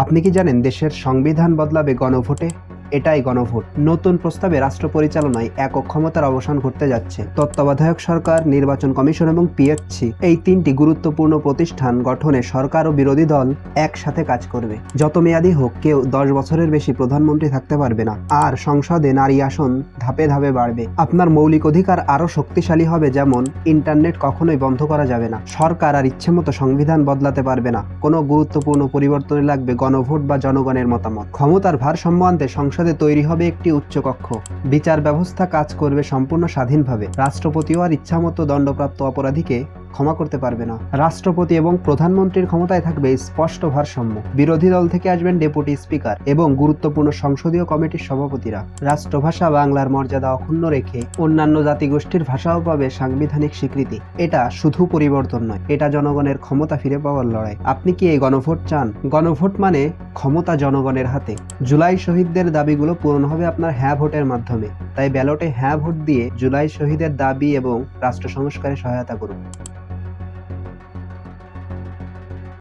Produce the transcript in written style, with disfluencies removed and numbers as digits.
আপনি কি জানেন দেশের সংবিধান বদলাবে গণভোটে? এটাই গণভোট। নতুন প্রস্তাবে রাষ্ট্র পরিচালনায় একক ক্ষমতার অবসান ঘটতে যাচ্ছে। তত্ত্বাবধায়ক সরকার, নির্বাচন কমিশন এবং পিএসসি এই তিনটি গুরুত্বপূর্ণ প্রতিষ্ঠান গঠনে সরকার ও বিরোধী দল একসাথে কাজ করবে। যত মেয়াদী হোক, কেউ 10 বছরের বেশি প্রধানমন্ত্রী থাকতে পারবে না। আর সংসদে নারী আসন ধাপে ধাপে বাড়বে। আপনার মৌলিক অধিকার আরো শক্তিশালী হবে, যেমন ইন্টারনেট কখনোই বন্ধ করা যাবে না। সরকার আর ইচ্ছেমতো সংবিধান বদলাতে পারবে না। কোনো গুরুত্বপূর্ণ পরিবর্তনে লাগবে গণভোট বা জনগণের মতামত। ক্ষমতার ভারসাম্য আনতে সংসদে তৈরি হবে একটি উচ্চকক্ষ। বিচার ব্যবস্থা কাজ করবে সম্পূর্ণ স্বাধীনভাবে। রাষ্ট্রপতিও আর ইচ্ছামতো দণ্ডপ্রাপ্ত অপরাধীকে ক্ষমা করতে পারবে না। রাষ্ট্রপতি এবং প্রধানমন্ত্রীর ক্ষমতায় থাকবে স্পষ্ট ভারসাম্য। বিরোধী দল থেকে আসবেন ডেপুটি স্পিকার এবং গুরুত্বপূর্ণ সংসদীয় কমিটির সভাপতিরা। রাষ্ট্রভাষা বাংলার মর্যাদা অক্ষুণ্ণ রেখে অন্যান্য জাতিগোষ্ঠীর ভাষাও পাবে সাংবিধানিক স্বীকৃতি। এটা শুধু পরিবর্তন নয়, এটা জনগণের ক্ষমতা ফিরে পাওয়ার লড়াই। আপনি কি এই গণভোট চান? গণভোট মানে ক্ষমতা জনগণের হাতে। জুলাই শহীদদের দাবিগুলো পূরণ হবে আপনার হ্যাঁ ভোটের মাধ্যমে। তাই ব্যালটে হ্যাঁ ভোট দিয়ে জুলাই শহীদের দাবি এবং রাষ্ট্র সংস্কারে সহায়তা করুন।